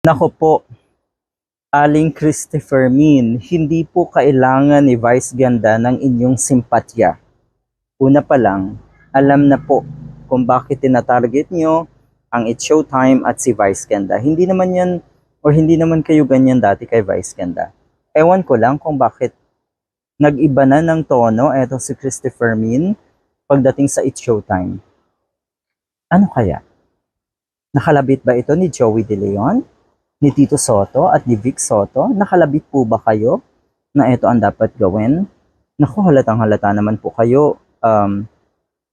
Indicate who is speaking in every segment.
Speaker 1: Nako po, Aling Christopher Min, hindi po kailangan ni Vice Ganda ng inyong simpatya. Una pa lang, alam na po kung bakit tinatarget nyo ang It's Showtime at si Vice Ganda. Hindi naman yan, or hindi naman kayo ganyan dati kay Vice Ganda. Ewan ko lang kung bakit nag-iba na ng tono eto si Christopher Min pagdating sa It's Showtime. Ano kaya? Nakalabit ba ito ni Joey De Leon? Ni Tito Soto at ni Vic Soto? Nakalabit po ba kayo na ito ang dapat gawin? Naku, halatang halata naman po kayo,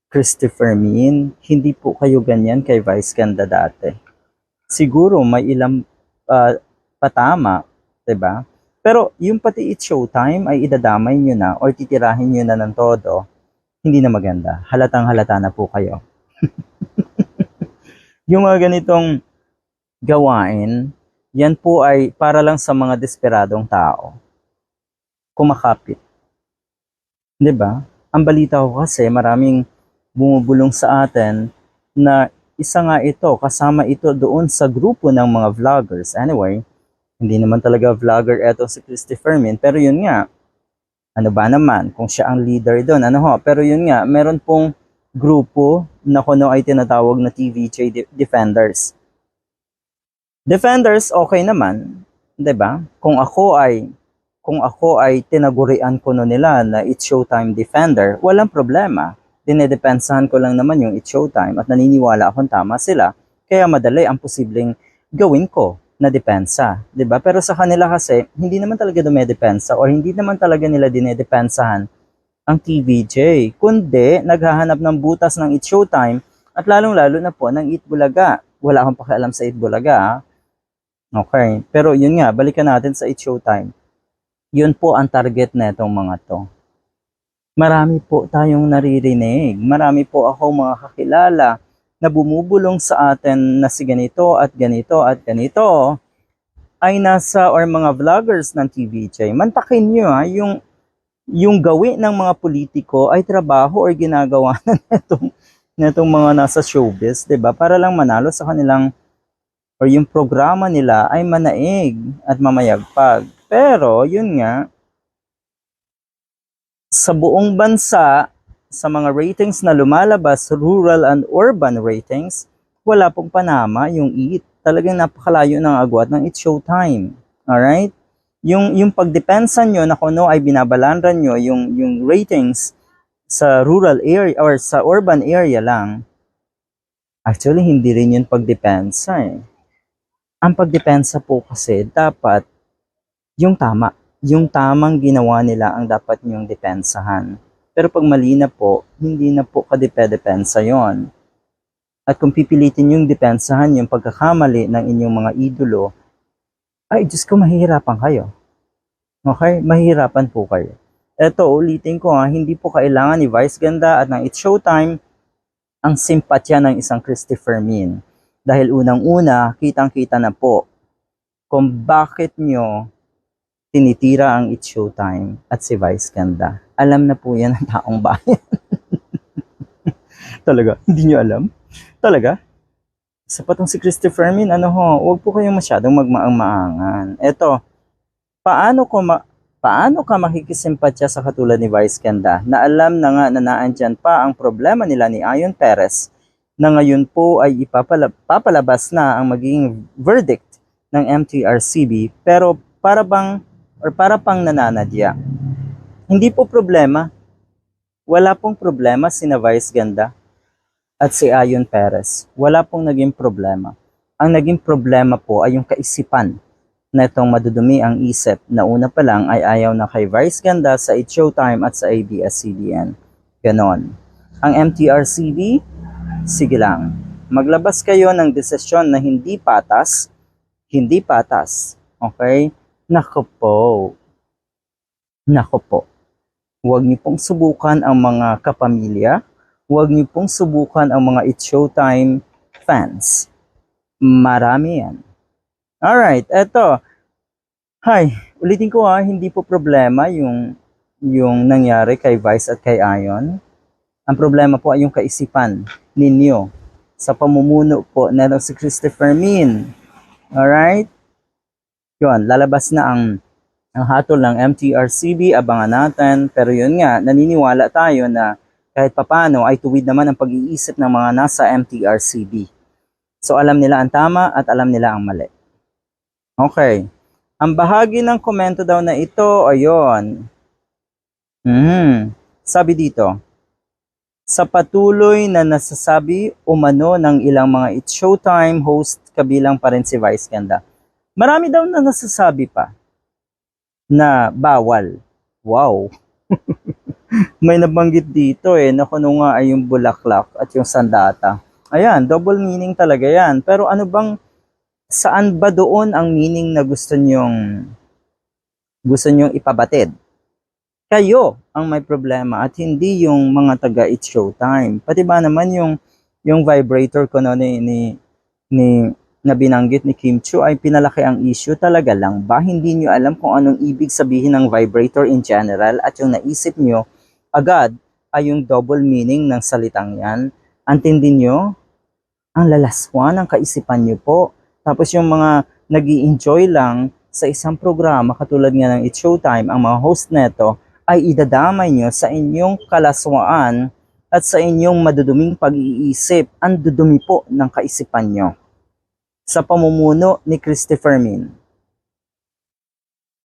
Speaker 1: Christopher Min. Hindi po kayo ganyan kay Vice Ganda dati. Siguro may ilang patama, diba? Pero yung pati It's Showtime ay idadamay nyo na or titirahin nyo na ng todo, hindi na maganda. Halatang halata na po kayo. Yung mga ganitong gawain, yan po ay para lang sa mga desperadong tao. Kumakapit. 'Di ba? Ang balita ko kasi maraming bumubulong sa atin na isa nga ito, kasama ito doon sa grupo ng mga vloggers. Anyway, hindi naman talaga vlogger eto si Christopher Min, pero yun nga, ano ba naman, kung siya ang leader doon, ano ho, pero yun nga, meron pong grupo na kuno ay tinatawag na TVJ Defenders. Defenders, okay naman, 'di ba? Kung ako ay tinagurian ko no nila na It's Showtime Defender, walang problema. Dinedepensahan ko lang naman yung It's Showtime at naniniwala akong tama sila. Kaya madali ang posibleng gawin ko na depensa, 'di ba? Pero sa kanila kasi hindi naman talaga dumedepensa or hindi naman talaga nila dinedepensahan ang TVJ, kundi naghahanap ng butas ng It's Showtime at lalong-lalo na po ng Eat Bulaga. Wala akong pakialam sa Eat Bulaga. Okay, pero yun nga, balikan natin sa It's Showtime. Yun po ang target na itong mga to. Marami po tayong naririnig. Marami po ako mga kakilala na bumubulong sa atin na si ganito at ganito at ganito ay nasa or mga vloggers ng TVJ. Mantakin nyo ha, yung gawin ng mga politiko ay trabaho or ginagawa na itong mga nasa showbiz, 'di ba? Para lang manalo sa kanilang or yung programa nila ay manaig at mamayagpag. Pero, yun nga, sa buong bansa, sa mga ratings na lumalabas, rural and urban ratings, wala pong panama yung EAT. Talagang napakalayo ng agwat ng It's Showtime. Alright? Yung pagdepensa nyo na kuno ay binabalanran nyo yung ratings sa rural area or sa urban area lang, actually, hindi rin yun pagdepensa eh. Ang pagdepensa po kasi dapat yung tama. Yung tamang ginawa nila ang dapat nyong depensahan. Pero pag mali na po, hindi na po kadepensa yon. At kung pipilitin yung depensahan yung pagkakamali ng inyong mga idolo, ay Diyos ko, mahihirapan kayo. Okay? Mahihirapan po kayo. Eto, ulitin ko ha, hindi po kailangan ni Vice Ganda at ng It's Showtime ang simpatya ng isang Christopher Min. Dahil unang-una, kitang-kita na po kung bakit nyo tinitira ang It's Showtime at si Vice Ganda. Alam na po yan ng taong bayan. Talaga? Hindi nyo alam? Talaga? Isa pa tong si Christopher Min, huwag po kayong masyadong magmaang-maangan. Eto, paano ka makikisimpatya sa katulad ni Vice Ganda na alam na nga na naandyan pa ang problema nila ni Ayon Perez na ngayon po ay papalabas na ang magiging verdict ng MTRCB pero para pang nananadya. Hindi po problema. Wala pong problema sina Vice Ganda at si Ayon Perez. Wala pong naging problema. Ang naging problema po ay yung kaisipan na itong madudumi ang isip na una pa lang ay ayaw na kay Vice Ganda sa It's Showtime at sa ABS-CBN. Ganon. Ang MTRCB, sige lang, maglabas kayo ng desisyon na hindi patas, okay? Nako po, huwag niyo pong subukan ang mga kapamilya, huwag niyo pong subukan ang mga It's Showtime fans. Marami yan. Alright, eto. Hi, ulitin ko ha, hindi po problema yung nangyari kay Vice at kay Ayon. Ang problema po ay yung kaisipan ninyo sa pamumuno po na si Christopher Min. Alright? Yun, lalabas na ang hatol ng MTRCB, abangan natin. Pero yun nga, naniniwala tayo na kahit papano ay tuwid naman ang pag-iisip ng mga nasa MTRCB. So alam nila ang tama at alam nila ang mali. Okay. Ang bahagi ng komento daw na ito, ayun. Sabi dito, sa patuloy na nasasabi umano ng ilang mga It's Showtime host, kabilang pa rin si Vice Ganda. Marami daw na nasasabi pa na bawal. Wow. May nabanggit dito naku no nga ay yung bulaklak at yung sandata. Ayan, double meaning talaga yan. Pero ano bang, saan ba doon ang meaning na gusto nyong ipabatid? Kayo ang may problema at hindi yung mga taga It's Showtime. Pati ba naman yung vibrator ko no, na binanggit ni Kim Chiu ay pinalaki ang issue, talaga lang ba? Hindi nyo alam kung anong ibig sabihin ng vibrator in general at yung naisip nyo agad ay yung double meaning ng salitang yan. Antindi nyo? Ang lalaswan ng kaisipan nyo po. Tapos yung mga nag-i-enjoy lang sa isang programa katulad nga ng It's Showtime, ang mga host neto ay idadamay nyo sa inyong kalaswaan at sa inyong maduduming pag-iisip. Ang dudumi po ng kaisipan nyo. Sa pamumuno ni Christopher Min.